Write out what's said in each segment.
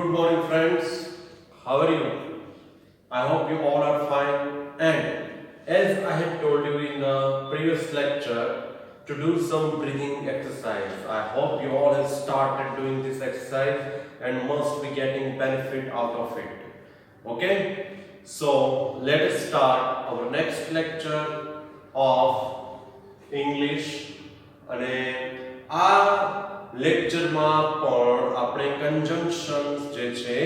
Good morning, friends. How are you? I hope you all are fine. And as I had told you in the previous lecture, to do some breathing exercise. I hope you all have started doing this exercise and must be getting benefit out of it. Okay? So let us start our next lecture of English. અને આ લેક્ચરમાં પણ આપણે કન્જંક્શન્સ જે છે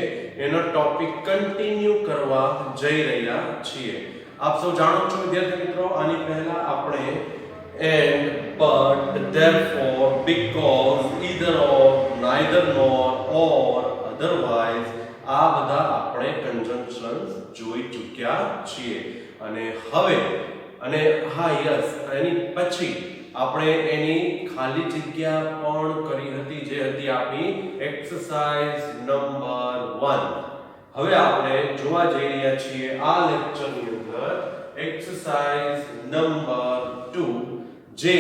એનો topic continue કરવા જઈ રહ્યા છીએ. આપ સૌ જાણો છો વિદ્યાર્થી મિત્રો, આની પહેલા આપણે and, but, therefore, because, either or, neither nor, or, otherwise આ બધા આપણે કન્જંક્શન્સ જોઈ ચૂક્યા છીએ. અને હવે અને હા યસ એની પછી આપણે એની ખાલી જગ્યા પણ કરી હતી જે હતી આપણી એક્સરસાઇઝ નંબર 1. હવે આપણે જોવા જઈ રહ્યા છીએ આ લેક્ચરની અંદર એક્સરસાઇઝ નંબર 2 જે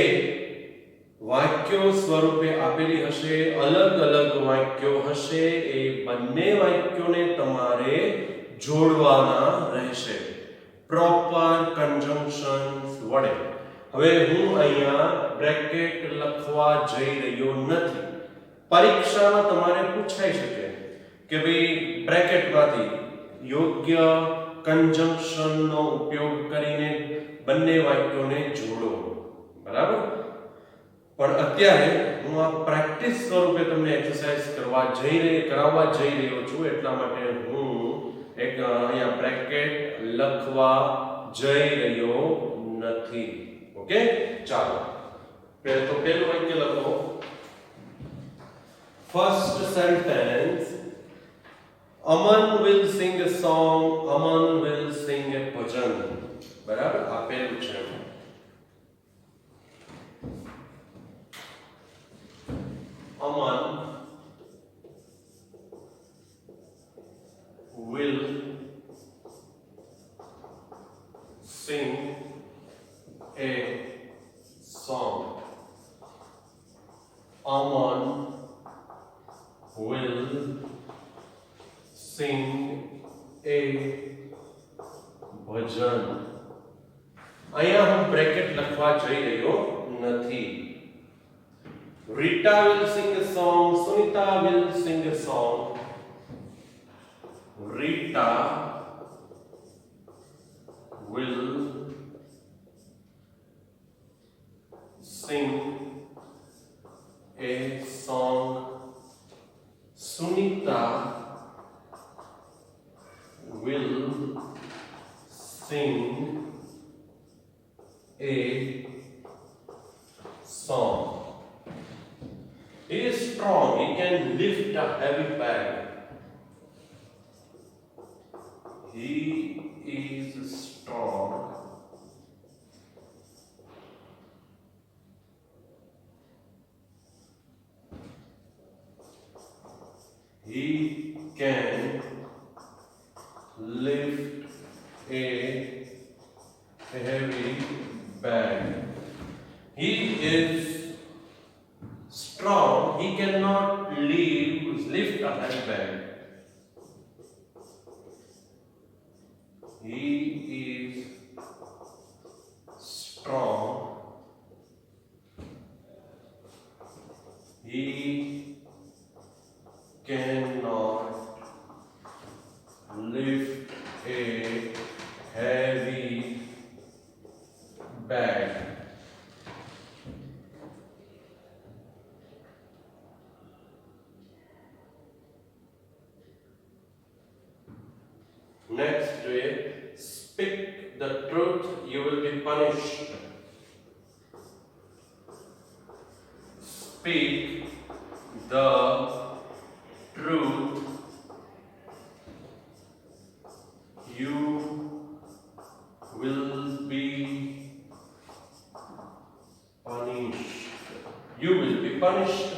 વાક્યો સ્વરૂપે આપેલી હશે, અલગ અલગ વાક્યો હશે. એ બંને વાક્યોને તમારે જોડવાના રહેશે પ્રોપર કન્જંક્શન્સ વડે. હવે હું અહીંયા બ્રેકેટ લખવા જઈ રહ્યો નથી. પરીક્ષામાં તમારે પૂછાઈ શકે કે ભાઈ બ્રેકેટમાંથી યોગ્ય કન્જંક્શનનો ઉપયોગ કરીને બંને વાક્યોને જોડો, બરાબર? પણ અત્યારે હું આ પ્રેક્ટિસ સ્વરૂપે તમને એક્સરસાઇઝ કરાવવા જઈ રહ્યો છું, એટલા માટે હું એક અહીંયા બ્રેકેટ લખવા જઈ રહ્યો નથી. ओके, चलो तो पहले वाक्य लखो. First sentence, Aman will sing a song, Aman will sing a bhajan. बराबर? आ पहलू छे. अमन will sing a song. Aman will sing a bhajan. અહીંયા હું બ્રેકેટ લખવા જઈ રહ્યો નથી. Rita will sing a song, Sunita will sing a song. Rita will sing a song. Sunita will sing a song. He is strong, he can lift a heavy bag. He is strong. He can lift a heavy bag. He is strong. He cannot lift a heavy bag. He is strong. He cannot lift a heavy bag. Next way, speak the truth, you will be punished. Speak the truth, you will be punished. You will be punished.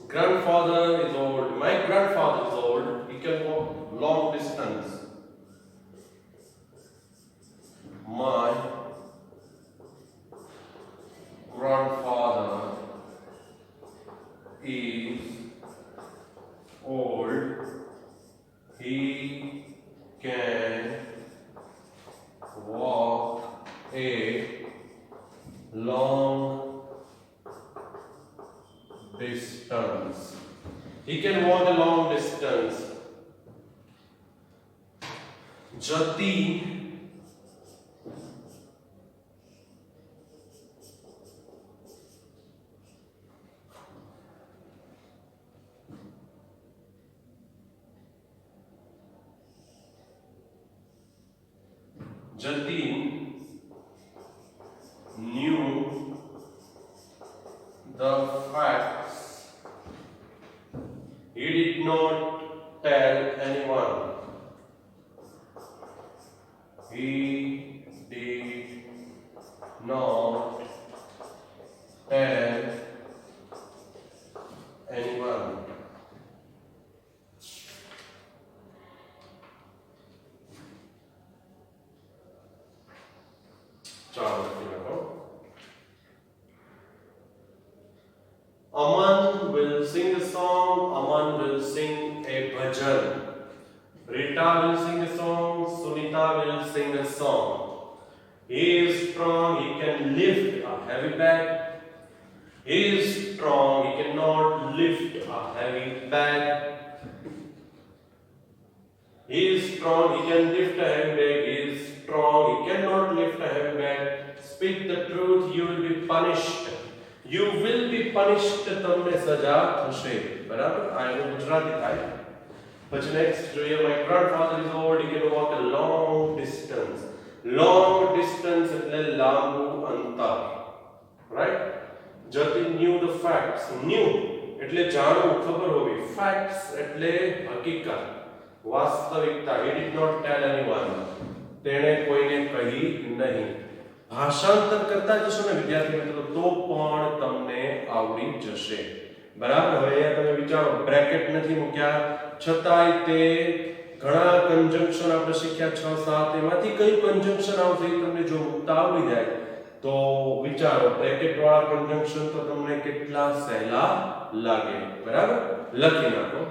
Grandfather is old. My grandfather is old. He can walk long distance. My grandfather is old. જતી Jatin knew the facts. He did not tell anyone. He did not tell anyone. ચાલો લખી નાખો. Aman will sing a song. Aman will sing a bhajan. Rita will sing a song. Sunita will sing a song. He is strong. He can lift a heavy bag. He is strong. He cannot lift a heavy bag. He is strong. He can lift a heavy bag. He is strong. He cannot lift a heavy bag. Speak the truth. You will be punished. You will be punished. તમને સજા થશે. બરાબર? આ એનું ગુજરાતી થાય. પછી next જોઈએ. My grandfather is old. He can walk a long distance. Long distance એટલે લાંબુ અંતર. Right? Jatin knew the facts. Knew એટલે જાણવું, ખબર હોવી. Facts એટલે હકીકત, વાસ્તવિકતા. He did not tell anyone. તેણે કોઈને કહી નહીં. ભાષાંતર કરતા જશો ને વિદ્યાર્થી મિત્રો તો પણ તમને આવડી જશે. બરાબર? હવે અહીંયા તમે વિચારો, બ્રેકેટ નથી મૂક્યા છતાંય તે ઘણા કન્જંક્શન આપણે શીખ્યા 6-7, એમાંથી કયું કન્જંક્શન આવશે એ તમને જો મુક્તા આવડી જાય તો વિચારો, બ્રેકેટ વાળા કન્જંક્શન તો તમને કેટલા સહેલા લાગે. બરાબર? લખી નાખો.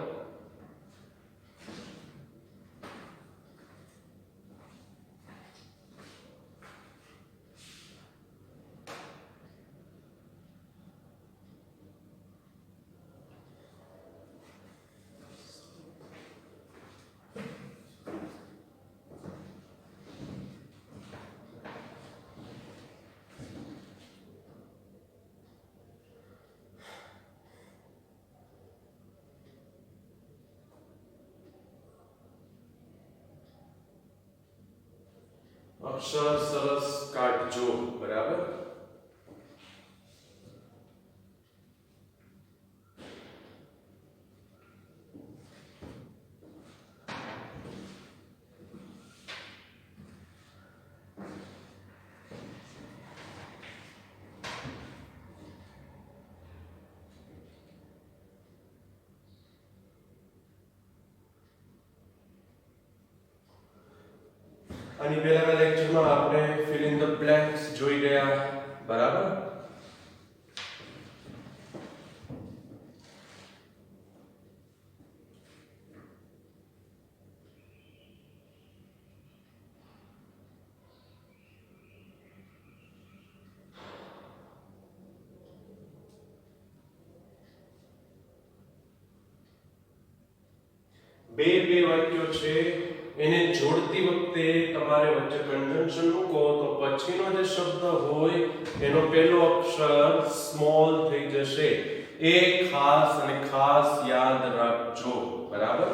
અક્ષર સરસ કાઢજો. બરાબર? આની પહેલાના લેક્ચરમાં આપણે fill in the blanks જોઈ ગયા. બરાબર? બે વાક્યો છે, એને જોડતી વખતે તમારે વચ્ચે કન્જંક્શન મૂકો તો પછીનો જે શબ્દ હોય એનો પહેલો અક્ષર સ્મોલ થઈ જશે. એ ખાસ અને ખાસ યાદ રાખજો. બરાબર?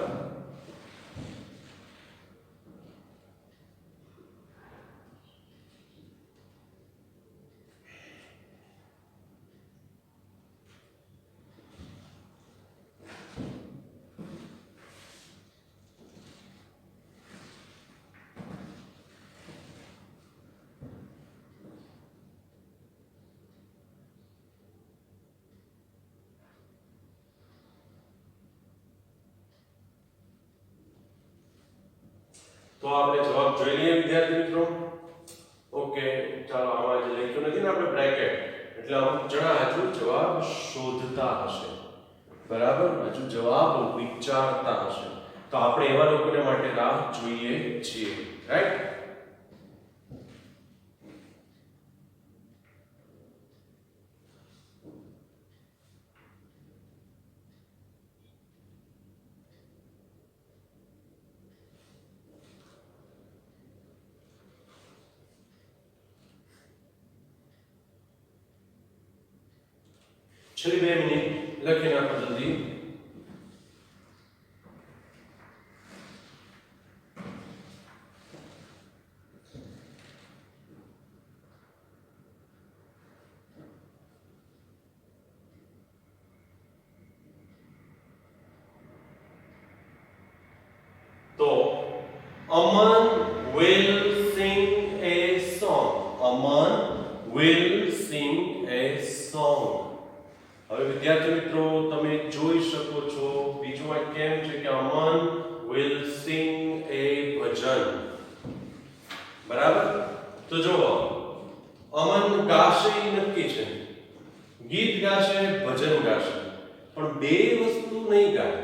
તો આપણે જવાબ જોઈ લઈએ વિદ્યાર્થી મિત્રો. ઓકે, ચાલો આમાં જે લખ્યું નથી ને આપણે બ્રેકેટ, એટલે અમુક જણા હજુ જવાબ શોધતા હશે. બરાબર? હજુ જવાબ વિચારતા હશે. તો આપણે એવા લોકોને માટે રાહ જોઈએ છીએ. રાઈટ? છેલ્લી 2 મિનિટ લખી નાખો જલ્દી. તો Aman will sing a song. Aman will sing a song. હવે વિદ્યાર્થી મિત્રો તમે જોઈ શકો છો બીજું વાક્ય કેમ છે કે Aman will sing a ભજન. બરાબર? તો જો Aman ગાશે ઈ નક્કી છે. ગીત ગાશે, ભજન ગાશે. પણ બે વસ્તુ નહીં ગાય.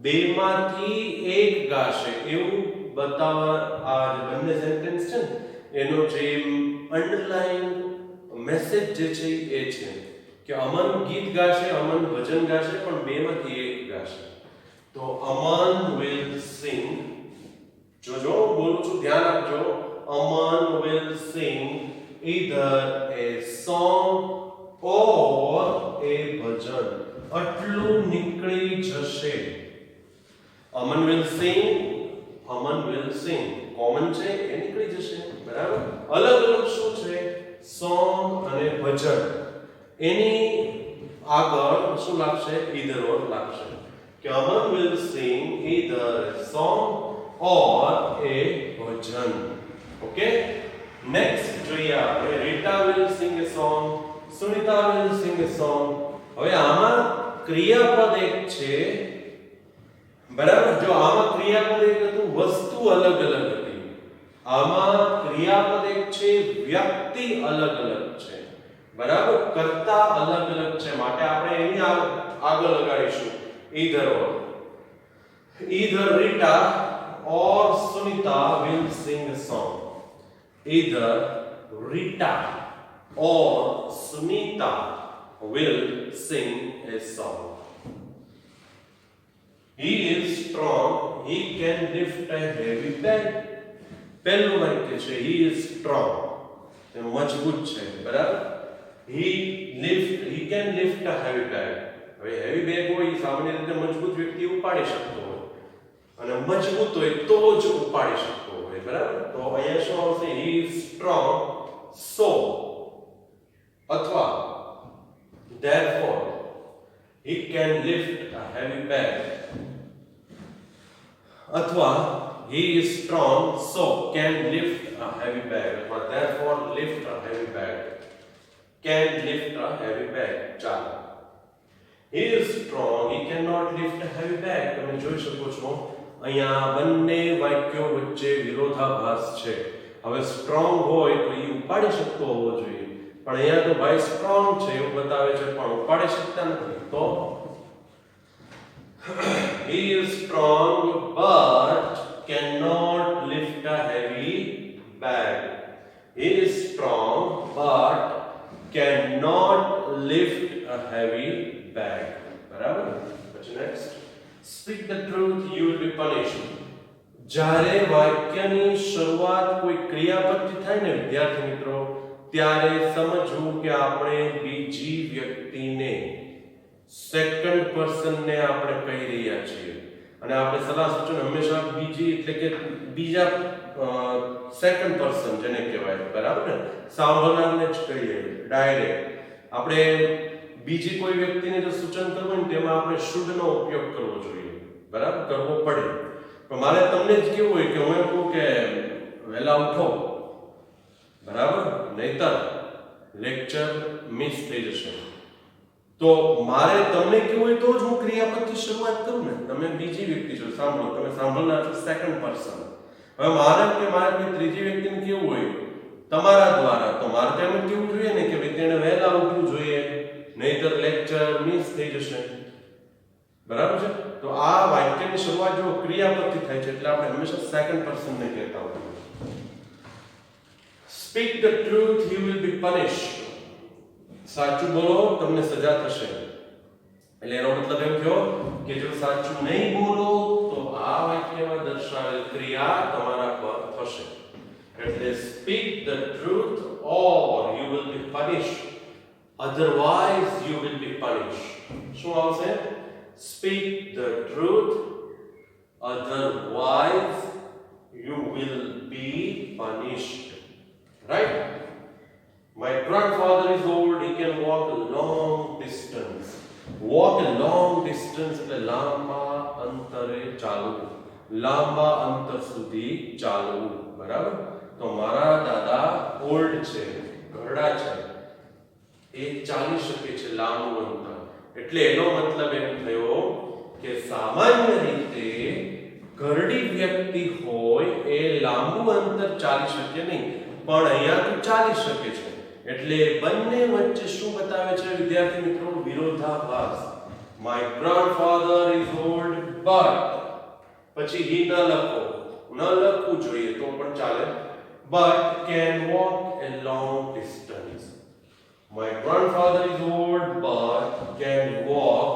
બેમાંથી એક ગાશે એવું બતાવવા આ જે બંને સેન્ટેન્સ છે ને એનો જે અંડરલાઈન મેસેજ જે છે એ છે કે અમન ગીત ગાશે, અમન ભજન ગાશે, પણ બેમાંથી એક ગાશે. તો અમન will sing, જો બોલું છું ધ્યાન આપજો, અમન will sing either a song or a ભજન. આટલું નીકળી જશે. Aman will sing, Aman will sing. Common છે એ નીકળી જશે. બરાબર? અલગ અલગ શું છે? સોંગ અને ભજન. એની આગળ શું લાગશે? either or લાગશે. કે Aman will sing either a song or a Bhajan. Okay? Next જોઈએ આપણે. Rita will sing a song, Sunita will sing a song. હવે આમાં ક્રિયાપદ એક છે. બરાબર? જો આમાં ક્રિયાપદ એક હતું, વસ્તુ અલગ અલગ હતી. આમાં ક્રિયાપદ એક છે, વ્યક્તિ અલગ અલગ છે. બરાબર? કર્તા અલગ અલગ છે. માટે આપણે એની આગળ લગાડીશું either or. Either Rita or Sunita will sing a song. Either Rita or Sunita will sing a song. He is strong, he can lift a heavy bag. પહેલું વાક્ય છે he is strong, તે મજબૂત છે. બરાબર? he can lift a heavy bag. હવે heavy bag હોય સામાન્ય રીતે મજબૂત વ્યક્તિ ઉપાડી શકતો હોય અને મજબૂત હોય તો જ ઉપાડી શકતો હોય. બરાબર? તો અહીંયા શું આવશે? he is strong, so અથવા therefore he can lift a heavy bag. અથવા he is strong so can lift a heavy bag. અથવા therefore lift a heavy bag. Can lift a heavy bag. ચાલો. He is strong, he cannot lift a heavy bag. તમે જોઈ શકો છો અહીંયા બંને વાક્યો વચ્ચે વિરોધાભાસ છે. હવે સ્ટ્રોંગ હોય તો એ ઉપાડી શકતો હોવો જોઈએ, પણ અહીંયા તો ભાઈ સ્ટ્રોંગ છે એવું બતાવે છે પણ ઉપાડી શકતા નથી. તો he is strong but cannot lift a heavy bag. He is strong but cannot lift a heavy bag. બરાબર? પછી next. Speak the truth, you will be punished. જ્યારે વાક્યની શરૂઆત કોઈ ક્રિયાપદથી થાય ને વિદ્યાર્થી મિત્રો, ત્યારે સમજવું કે આપણે બીજી વ્યક્તિને સેકન્ડ પર્સનને આપણે કહી રહ્યા છીએ. અને આપણે સલાહ સૂચન હંમેશા બીજી એટલે કે બીજા સેકન્ડ પર્સન જેને કહેવાય. બરાબર ને? સાંભળનારને જ કહીએ ડાયરેક્ટ. આપણે બીજી કોઈ વ્યક્તિને જો સૂચન કરવું હોય ને તેમાં આપણે શુડ નો ઉપયોગ કરવો જોઈએ. બરાબર? કરવો પડે. પણ મારે તમને જ કેવું હોય કે હું એમ કહું કે વહેલા ઉઠો. બરાબર? નહીતર લેક્ચર મિસ થઈ જશે. તો મારે તમને કેવું હોય તો જ હું ક્રિયાપદથી શરૂઆત કરું ને. તમે બીજી વ્યક્તિ છો, સાંભળો, તમે સાંભળનાર છો સેકન્ડ પર્સન. હવે મારે કોઈ ત્રીજી વ્યક્તિને કેવું હોય તમારા દ્વારા, તો મારે તો એમ કેવું જોઈએ ને કે ભાઈ તેને વહેલા ઉઠવું જોઈએ, નહીતર લેક્ચર મિસ થઈ જશે. બરાબર છે? તો આ વાક્યની શરૂઆત જો ક્રિયાપદથી થાય છે એટલે આપણે હંમેશા સેકન્ડ પર્સનને કહેતા હોઈએ. Speak the truth, you will be punished. સાચું બોલો, તમને સજા થશે. એટલે એનો મતલબ એમ થયો કે જો સાચું નહીં બોલો તો આ વાક્યમાં દર્શાવેલ ક્રિયા તમારા પર થશે. એટલે speak the truth or you will be punished. otherwise you will be punished. શું આવશે? Speak the truth, otherwise you will be punished. Right? My grandfather is old, he can walk a long distance. Walk a long distance એટલે લાંબા અંતરે ચાલવું, લાંબા અંતર સુધી ચાલવું, બરાબર? તો મારા દાદા ઓલ્ડ છે, ઘરડા છે, એ ચાલી શકે છે લાંબુ અંતર. એટલે એનો મતલબ એમ થયો કે સામાન્ય રીતે ઘરડી વ્યક્તિ હોય એ લાંબુ અંતર ચાલી શકે નહીં, પણ અહીંયા તો ચાલી શકે છે. એટલે બંને વચ્ચે શું બતાવે છે વિદ્યાર્થી મિત્રો? વિરોધાભાસ. My grandfather is old but પછી he ન લખો, ન લખવું જોઈએ તો પણ ચાલે, but can walk a long distance. My grandfather is old but can walk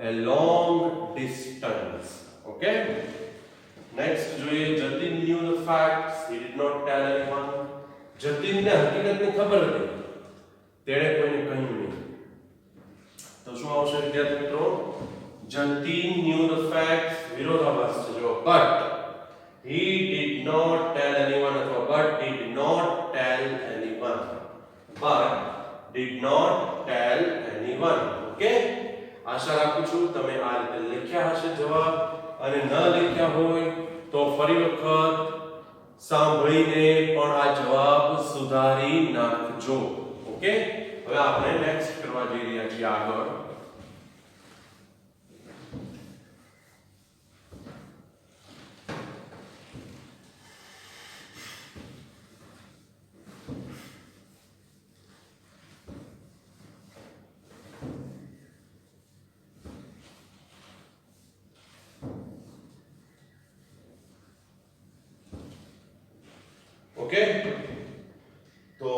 a long distance. Okay? Next જોઈએ, Jatin knew the facts, he did not tell anyone. જતીનને હકીકતની ખબર હતી, તેણે કોઈને કહ્યું નહીં. તો શું આવશે વિદ્યાર્થી મિત્રો? Jatin knew the facts, વિરોધાભાસ છે જો, but he did not tell anyone અથવા but did not tell anyone, but did not tell anyone. Okay, આશા રાખું છું તમે આ રીતે લખ્યા હશે જવાબ, અને ન લખ્યા હોય તો ફરી વખત સાંભળીને પણ આ જવાબ સુધારી નાખજો. ઓકે, હવે આપણે નેક્સ્ટ કરવા જઈ રહ્યા છીએ આગળ. ઓકે, તો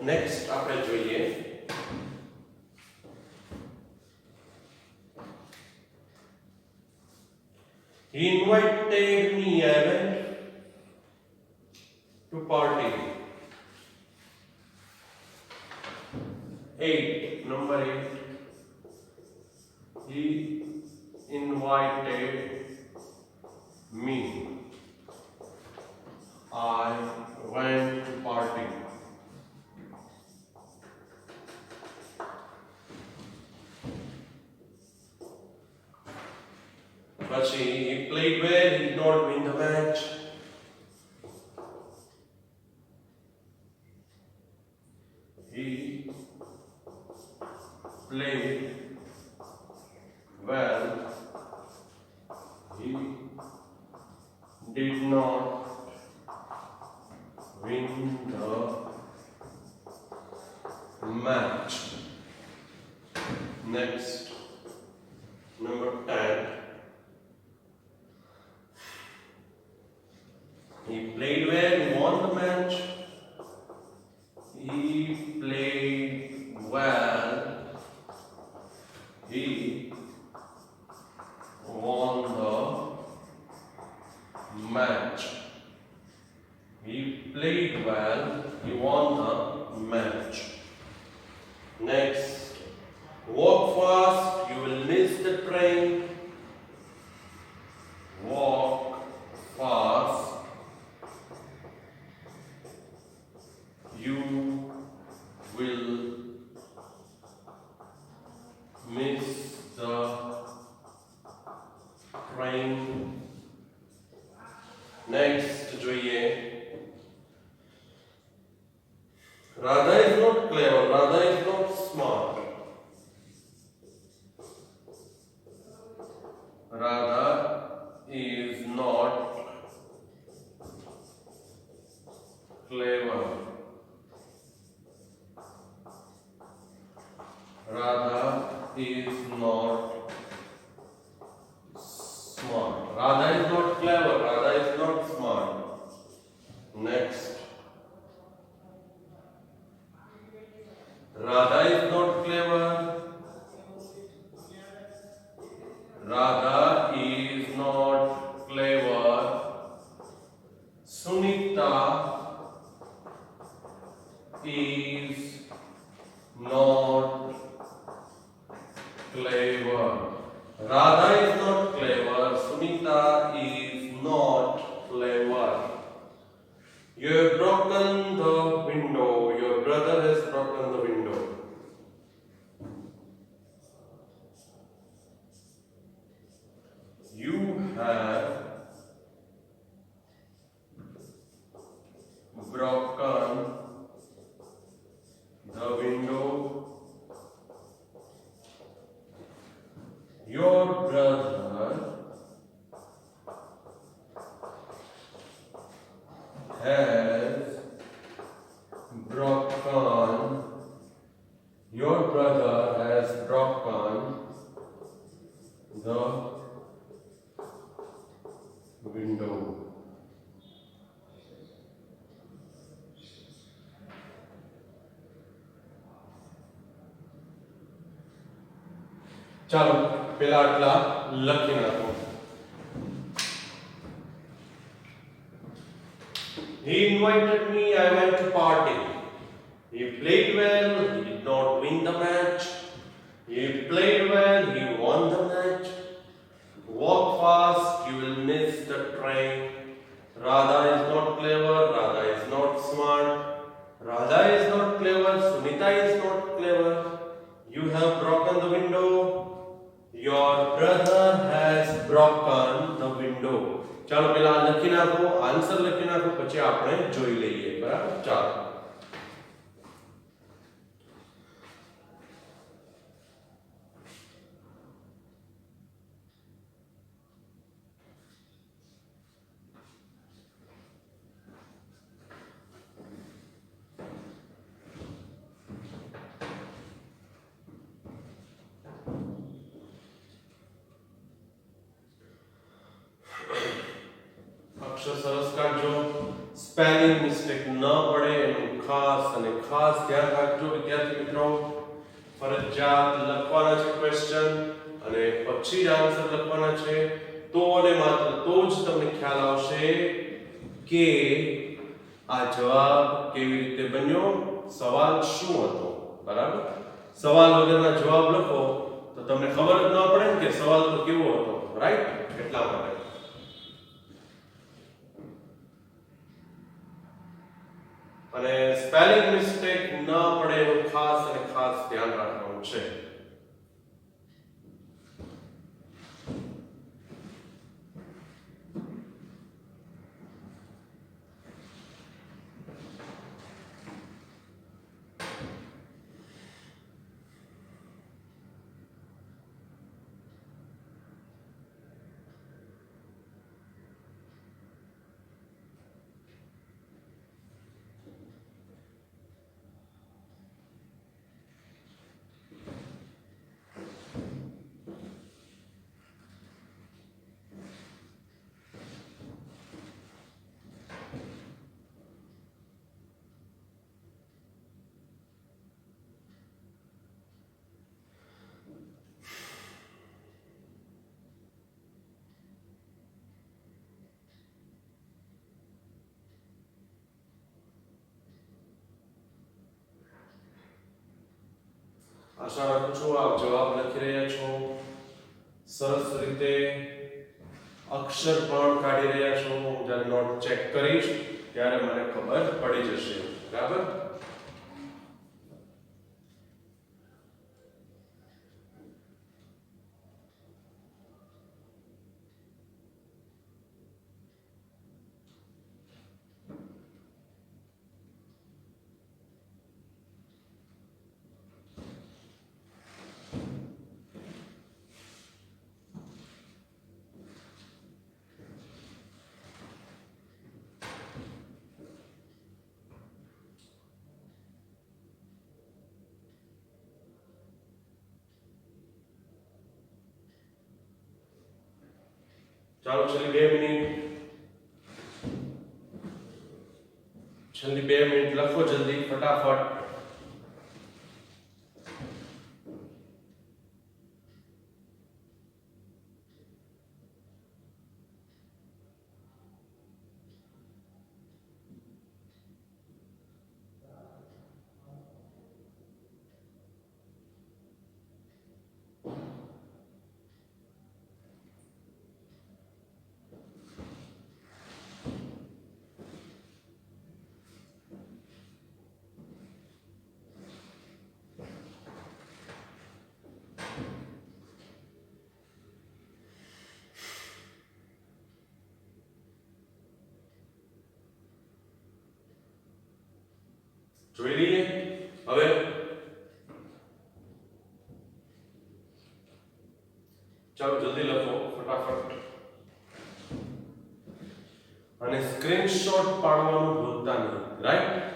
નેક્સ્ટ આપણે જોઈએ he invited me Evan to party. 8, number 8, he invited me, I went to party. Pachi, he played well, he did not win the match. He played well, he did not win the match. Next, number 10. He played well, he won the match. He played well, he won the match. He played well, he won the match. Next, walk fast, you will miss the train. Walk fast, you will miss the train. Next, જોઈએ, Radha is not clever, Radha is not smart. Radha is not clever. Radha is not smart. Radha is not clever. Radha is not smart. Next. Radha is not clever. Radha is not clever. Sunita is not broken the window. Your brother has broken. Your brother has broken the window. ચાલો પેલા આટલા લખી નાખો. He invited me, I went to party. He played well, he did not win the match. He played well, he won the match. Walk fast, you will miss the train. Radha is not clever, Radha is not smart. Radha is not clever, Sunita is not clever. You have broken the window. Your brother has broken the window. ચાલો પહેલા લખી નાખો, answer લખી નાખો, પછી આપણે જોઈ લઈએ. બરાબર? ચાલો. અક્ષર સરસ કાઢજો. સ્પેલિંગ મિસ્ટેક ન પડે એનું ખાસ અને ખાસ ધ્યાન રાખજો વિદ્યાર્થી મિત્રો. ફરજિયાત લખવાના છે ક્વેશ્ચન અને પછી જ આન્સર લખવાના છે. તો અને માત્ર તો જ તમને ખ્યાલ આવશે કે આ જવાબ કેવી રીતે બન્યો, સવાલ શું હતો. બરાબર? સવાલ વગરના જવાબ લખો તો તમને ખબર જ ન પડે કે સવાલ તો કેવો હતો. રાઈટ? એટલા માટે અને સ્પેલિંગ મિસ્ટેક ન પડે એનું ખાસ અને ખાસ ધ્યાન રાખવાનું છે. આશા રાખું છું આપ જવાબ લખી રહ્યા છો, સરસ રીતે અક્ષર પણ કાઢી રહ્યા છો. હું જ્યારે નોટ ચેક કરીશ ત્યારે મને ખબર પડી જશે. બરાબર? ચાલો છેલ્લી 2 મિનિટ. છેલ્લી 2 મિનિટ લખો જલ્દી ફટાફટ. જોઈ લઈએ હવે ચાલો જલ્દી લખો ફટાફટ અને સ્ક્રીનશોટ પાડવાનું ભૂલતા નહીં right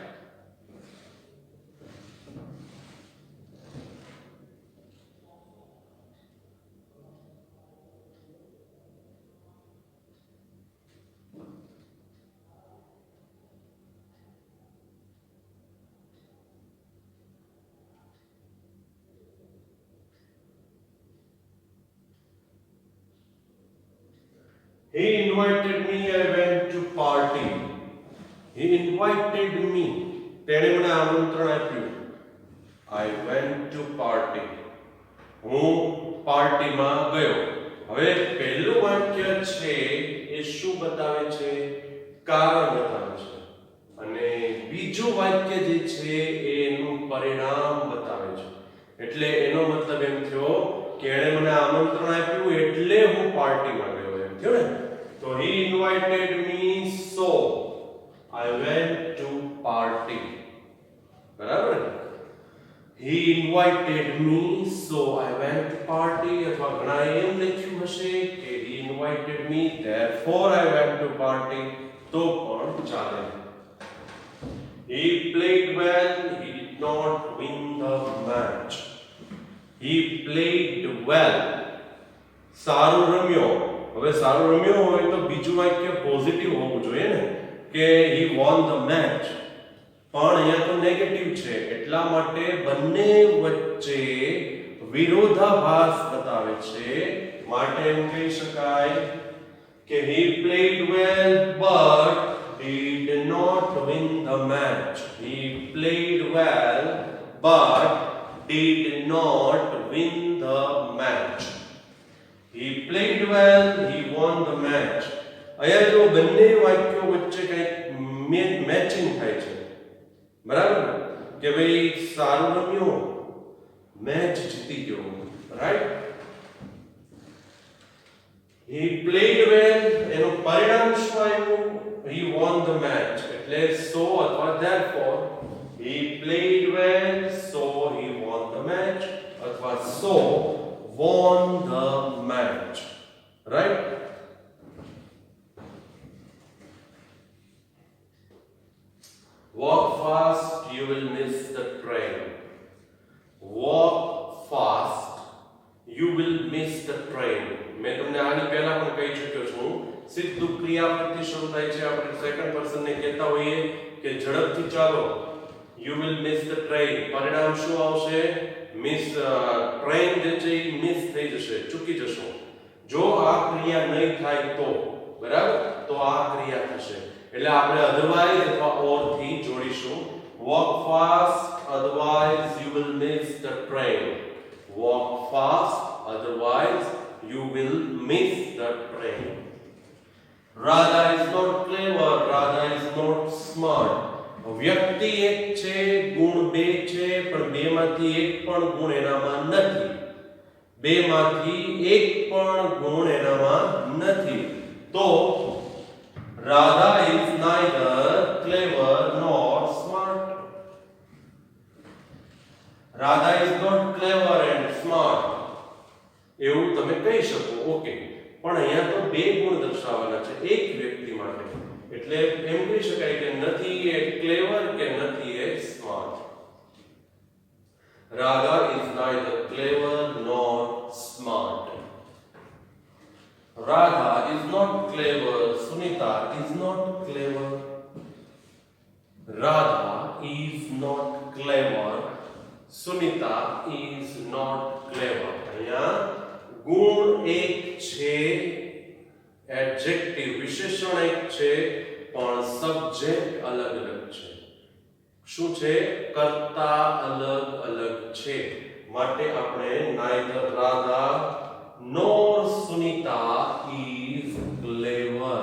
He invited me, I went to party. He invited me. તેણે મને આમંત્રણ આપ્યું. I went to party. હું પાર્ટીમાં ગયો. હવે પહેલું વાક્ય છે એ શું બતાવે છે? કારણ બતાવે છે. અને બીજું વાક્ય જે છે એનું પરિણામ બતાવે છે. એટલે એનો મતલબ એમ થયો કે એણે મને આમંત્રણ આપ્યું એટલે હું પાર્ટીમાં ગયો એમ થયો ને. So he invited me, so I went to party. બરાબર ને? He invited me, so I went to party. અથવા ઘણા એમ લખ્યું હશે કે he invited me, therefore I went to party. તો પણ ચાલે. He played well, he did not win the match. He played well. સારું રમ્યો. હવે સારું રમ્યો હોય તો બીજું વાક્ય પોઝિટિવ હોવું જોઈએ ને કે he won the match. પણ અહીંયા તો નેગેટિવ છે એટલા માટે બંને વચ્ચે વિરોધાભાસ બતાવે છે. માટે એમ કહી શકાય કે he played well but did not win the match. He played well but did not win the match. He played well, he won the match. અહીંયા જો બંને વાક્યો વચ્ચે કંઈક મેચિંગ થાય છે બરાબર કે ભાઈ સારું રમ્યો મેચ જીતી ગયો રાઈટ. He played well એનું પરિણામ શું આવ્યું? He won the match. એટલે so અથવા therefore. He played well, so he won the match. અથવા so won the match. Right? Walk fast, you will miss the train. Walk fast, you will miss the train. मैं તમને આની પહેલા પણ કહી ચૂક્યો છું સીધું ક્રિયાપદથી શરૂ થાય છે. આપણે સેકન્ડ પર્સન ને કહેતા હોઈએ કે ઝડપથી ચાલો. You will miss the train. પરિણામ શું આવશે? મિસ ટ્રેન જે છે એ મિસ થઈ જશે, ચૂકી જશો. જો આ ક્રિયા નહીં થાય તો બરાબર તો આ ક્રિયા થશે. એટલે આપણે અધરવાઇઝ અથવા ઓર થી જોડીશું. Walk fast, otherwise you will miss the train. Walk fast, otherwise you will miss the train. Radha is not clever, Radha is not smart. વ્યક્તિ એક છે, ગુણ બે છે, પણ બે માંથી એક પણ ગુણ એનામાં નથી. બે માંથી એક પણ ગુણ એનામાં નથી. તો Radha is neither clever nor smart. Radha is not clever and smart. એવું તમે કહી શકો. ઓકે, પણ અહીંયા તો બે ગુણ દર્શાવવાના છે એક વ્યક્તિ માટે. એટલે એમ કહી શકાય કે નથી એ ક્લેવર કે નથી એ smart. Radha is neither clever nor smart. Radha is not clever. Sunita is not clever. Radha is not clever. Sunita is not clever. અહીંયા ગુણ એક છે, એડજેક્ટિવ વિશેષણ એક છે, પણ સબ્જેક્ટ અલગ અલગ છે. શું છે? કર્તા અલગ અલગ છે. માટે આપણે neither Radha nor Sunita is clever.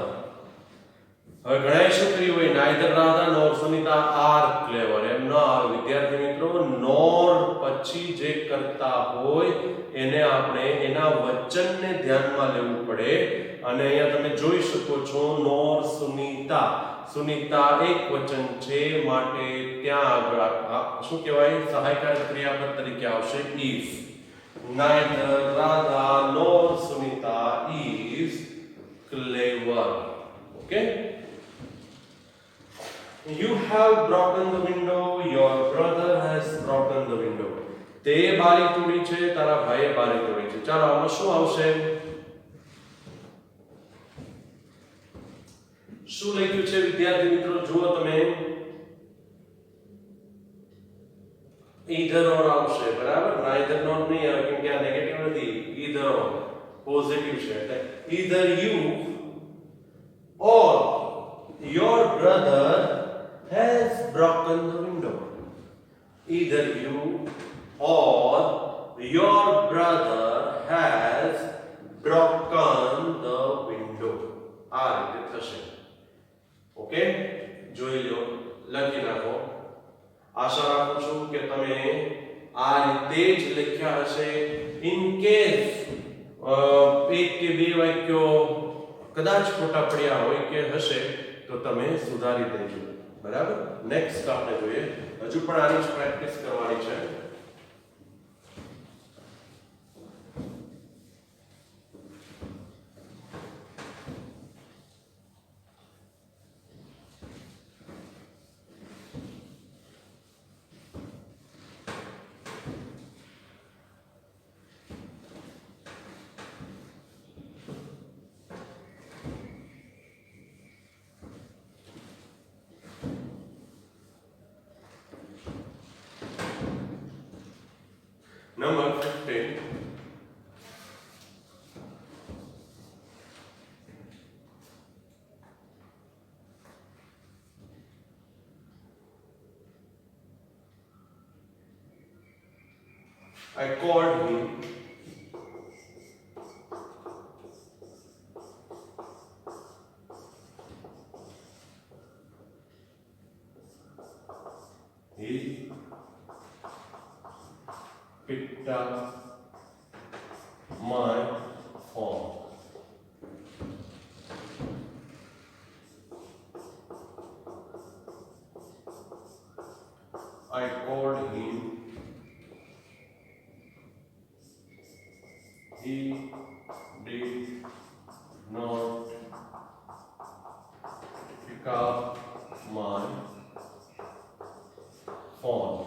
હવે ઘણાએ શું કર્યું હોય, neither Radha nor Sunita are clever. એમ ન આવે વિદ્યાર્થી મિત્રો, nor પછી જે કરતા હોય એને આપણે એના વચનને ધ્યાનમાં લેવું પડે. અને અહીંયા તમે જોઈ શકો છો nor Sunita. સુનિતા એક વચન છે માટે ત્યાં આગળ શું કહેવાય, સહાયકારક ક્રિયાપદ તરીકે આવશે is. Neither Radha nor Sunita is clever. Okay? You have broken the window. Your brother has broken the window. તે બારી તોડી છે, તારા ભાઈએ બારી તોડી છે. ચાલો આમાં શું આવશે? શું લખ્યું છે વિદ્યાર્થી મિત્રો, જુઓ તમે. either or આવશે, બરાબર. neither nor નહીં આવે કેમ કે આ નેગેટિવ નથી. either or પોઝિટિવ છે એટલે either you or your brother has broken the window. Either you or your brother has broken the window. આ રીતે થશે. ઓકે, જોઈ લો, લખી નાખો. આશા રાખું છું કે તમે આ રીતે જ લખ્યા હશે. ઇન કેસ એક કે બે વાક્યો કદાચ ખોટા પડ્યા હોય કે હશે તો તમે સુધારી દેજો, બરાબર. નેક્સ્ટ આપણે જોઈએ, હજુ પણ આની જ પ્રેક્ટિસ કરવાની છે. Number 15. I called him. He picked up my phone. I called him. He did not pick up my phone.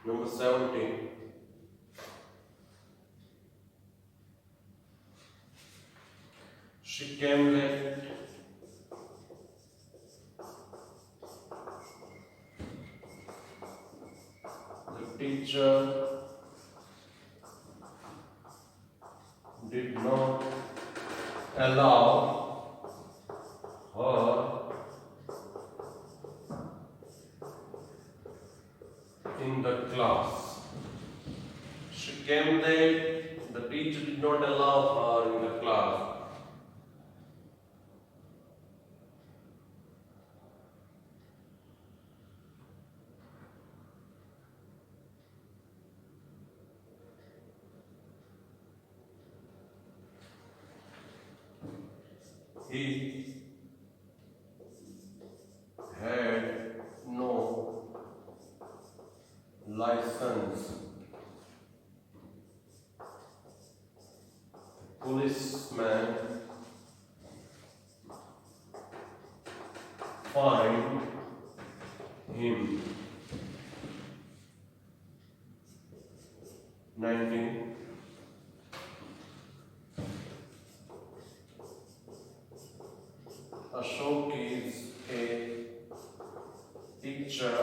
Number 17. She came late. The teacher did not allow her in the class. She came late. The teacher did not allow her in the class. He had no license. Policeman fined him 19. Ashok is a teacher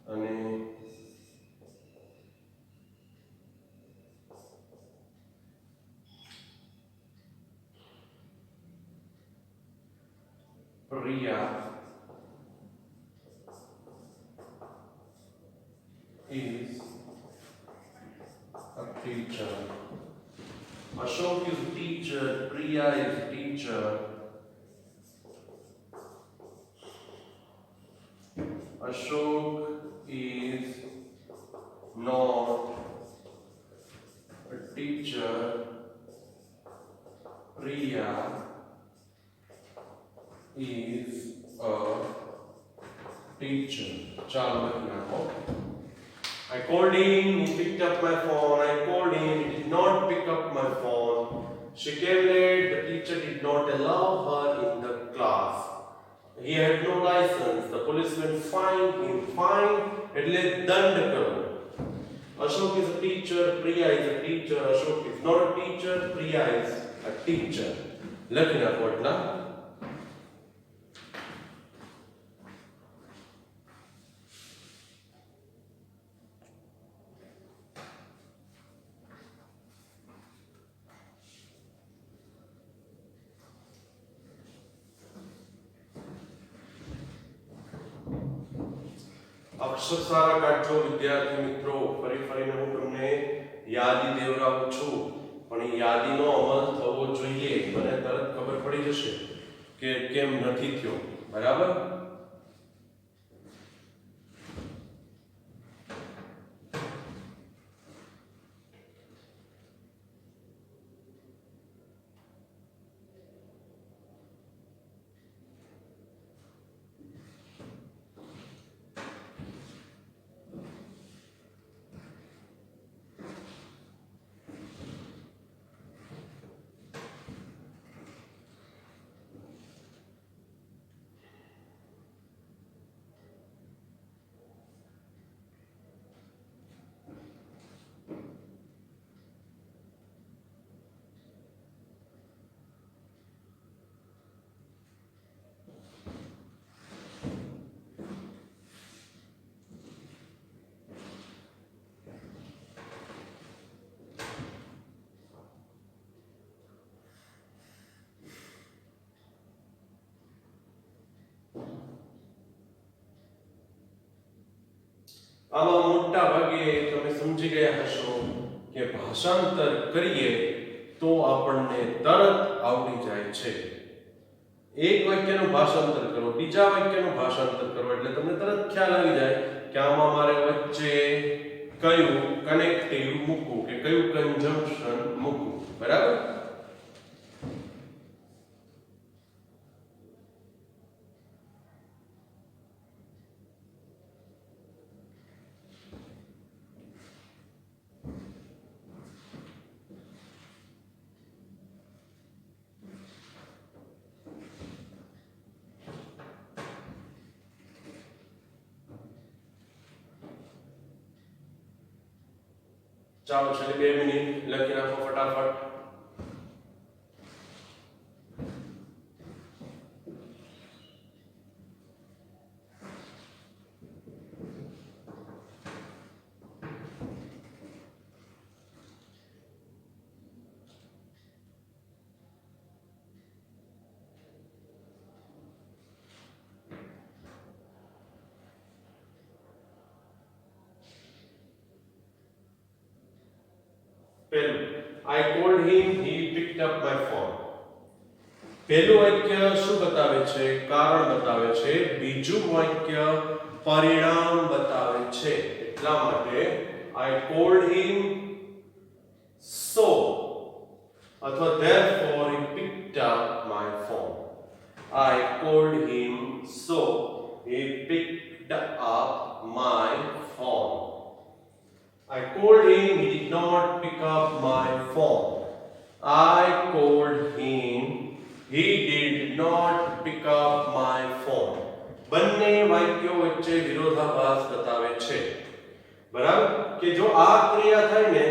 and Priya is a teacher. Ashok is a teacher. Priya is a teacher. Ashok is not a teacher. Priya is a teacher. चलो लिखना हो. I called him, he picked up my phone. I called him, he did not pick up my phone. She came late, the teacher did not allow her in the class. He had no license. The policeman fined him. Fine, એટલે દંડ કરો. Ashok is a teacher, Priya is a teacher. Ashok is not a teacher, Priya is a teacher. લખી નાખો એટલા. અક્ષર સારા કાઢજો વિદ્યાર્થી મિત્રો. ફરીને હું તમને યાદી દેવરાવું છું, પણ એ યાદીનો અમલ થવો જોઈએ. મને તરત ખબર પડી જશે કે કેમ નથી થયો. બરાબર? આમાં મોટા ભાગે તમે સમજી ગયા હશો કે ભાષાંતર કરીએ તો આપણને તરત આવડી જાય છે. એક વાક્યનું ભાષાંતર કરો, બીજા વાક્યનું ભાષાંતર કરો એટલે તમને તરત ખ્યાલ આવી જાય કે આમાં મારે વચ્ચે કયું કનેક્ટિવ મૂકવું કે કયું કન્જંક્શન મૂકવું. બરાબર? ચાલો છેલ્લી 2 મિનિટ લખી નાખો ફટાફટ. પહેલું, I called him, he picked up my phone. પહેલું વાક્ય શું બતાવે છે? કારણ બતાવે છે. બીજું વાક્ય પરિણામ બતાવે છે. એટલા માટે I called him so અથવા therefore he picked up my phone. I called him so he picked up my phone. I called him, he did not pick up my phone. I called him, he did not pick up my phone. બંને વાક્યો વચ્ચે વિરોધાભાસ બતાવે છે. બરાબર? કે જો આ ક્રિયા થાય ને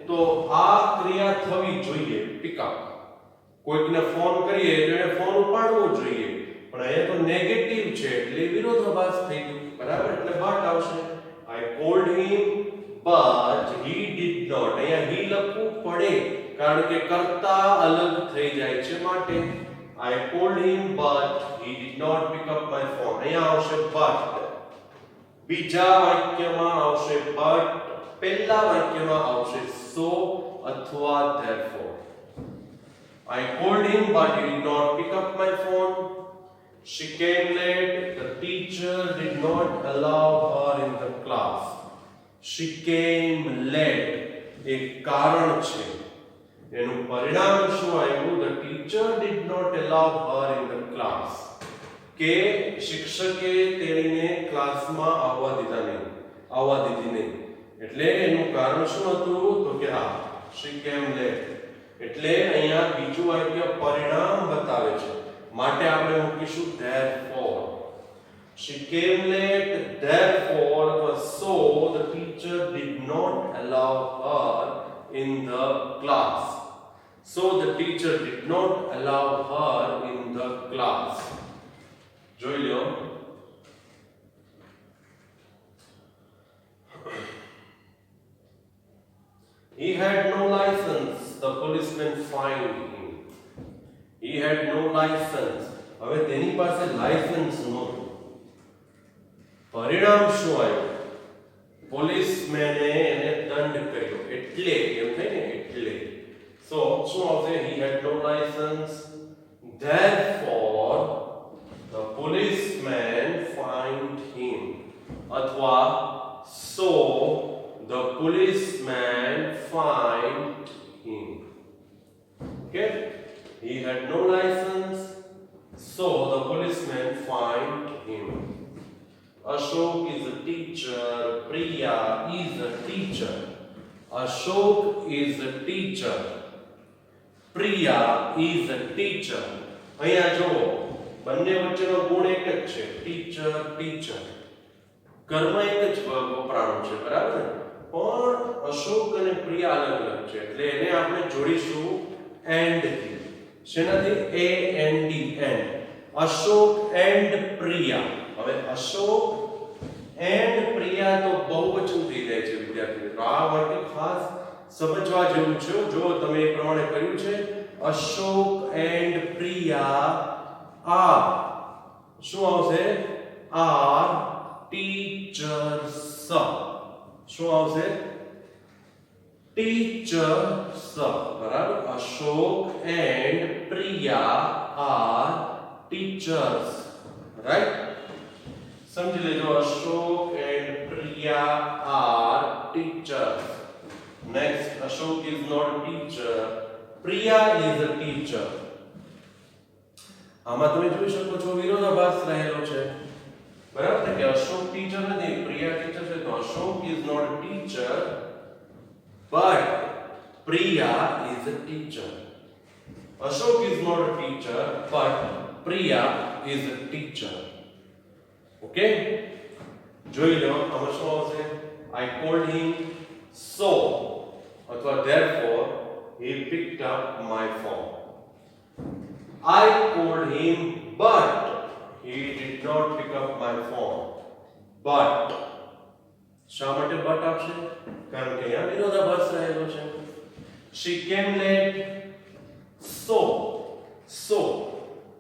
તો આ ક્રિયા થવી જોઈએ, pick up. કોઈકને ફોન કરીએ તો એને ફોન ઉપાડવો જોઈએ, પણ અહીંયા તો નેગેટિવ છે એટલે વિરોધાભાસ થઈ ગયું. બરાબર? એટલે but આવશે. I called him but he did not. અહીંયા he લખવું પડે કારણ કે કર્તા અલગ થઈ જાય છે માટે. I called him but he did not pick up my phone. અહીંયા આવશે but. બીજા વાક્યમાં આવશે but. પહેલા વાક્યમાં આવશે so અથવા therefore. I called him but he did not pick up my phone. She came late. The teacher did not allow her in the class. She came late. એક કારણ છે. એનું પરિણામ શું આવ્યું? The teacher did not allow her in the class. કે શિક્ષકે તેણીને ક્લાસમાં આવવા દીધી નહીં. એટલે એનું કારણ શું હતું? તો કે હા, she came late. એટલે અહીંયા બીજું વાક્ય પરિણામ બતાવે છે. માટે આપણે મૂકીશું therefore. She came late, therefore, so the teacher did not allow her in the class. So the teacher did not allow her in the class. જોઈ લો. He had no license. The policeman fined him. He had no license. હવે તેની પાસે licence નહોતું. પરિણામ શું આવ્યું? પોલીસમેને એને દંડ કર્યો. એટલે એમ થાય ને, એટલે. So શું આવશે? He had no license. Therefore the policeman fined him. અથવા so the policeman fined him. Okay? He had no license, so the policeman fined him. Ashok is a teacher. Priya is a teacher. Ashok is a teacher. Priya is a teacher. અહીંયા જો બંને વચ્ચેનો ગુણ એક જ છે. Teacher teacher. કર્મ એક જ વપરાણું છે, બરાબર? પણ અશોક અને પ્રિયા અલગ અલગ છે. એટલે એને આપણે જોડીશું એન્ડ થી. શેનાથી? A N D and. Ashok and Priya. હવે અશોક એન્ડ પ્રિયા તો બહુવચન થઈ જાય છે વિદ્યાર્થી મિત્રો. આ વાક્ય ખાસ સમજવા જેવું છે. જો તમે એ પ્રમાણે કર્યું છે, અશોક એન્ડ પ્રિયા આર શું આવશે? Are teachers. શું આવશે? ટીચર્સ. બરાબર? Ashok and Priya are teachers. Right? સમજી લેજો. Ashok and Priya are teachers. Next, Ashok is not a teacher. Priya is a teacher. આમાં તમે જોઈ શકો છો વિરોધાભાસ રહેલો છે. બરાબર છે કે અશોક ટીચર નથી, પ્રિયા ટીચર છે. તો Ashok is not a teacher but Priya is a teacher. Ashok is not a teacher but Priya is a teacher. Okay? જોઈ લો આમાં શું આવશે? I called him so અથવા therefore he picked up my phone. I called him but he did not pick up my phone. But શા માટે but આવશે? કારણ કે અહીંયા વિરોધાભાસ રહેલો છે. She came late, so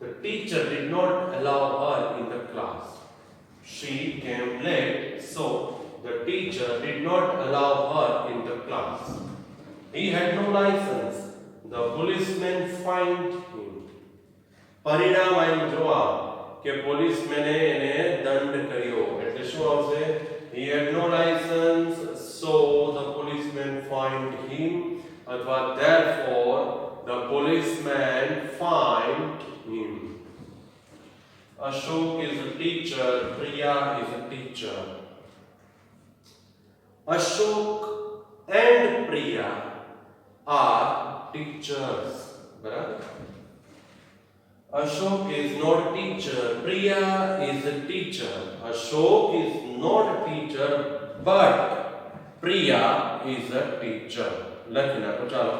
the teacher did not allow her in the class. She came late, so the teacher did not allow her in the class. He had no license. The policeman fined him. પરિણામ આવ્યું જોવા કે પોલીસમેને એને દંડ કર્યો. એટલે શું આવશે? He had no license, so the policeman fined him. અથવા therefore the policeman fined him. Ashok is a teacher. Priya is a teacher. Ashok and Priya are teachers. બરાબર? Ashok is not a teacher. Priya is a teacher. Ashok is not a teacher but Priya is a teacher. લખી નાખો. ચાલો.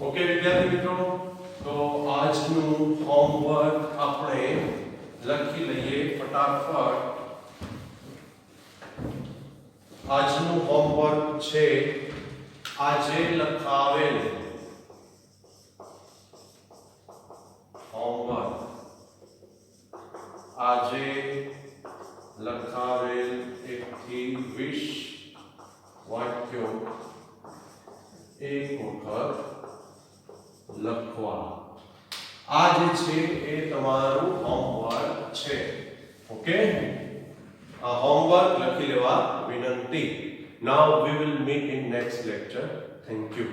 Okay વિદ્યાર્થી મિત્રો, તો આજનું homework આપણે લખી લઈએ ફટાફટ. આજનું હોમવર્ક છે આજે લખાવેલ હોમવર્ક આજે લખાવેલ 1 થી 20 વાક્યો એક વખત લખવા. આ જે છે એ તમારું હોમવર્ક છે. ઓકે, આ હોમવર્ક લખી લેવા વિનંતી. Now we will meet in next lecture. Thank you.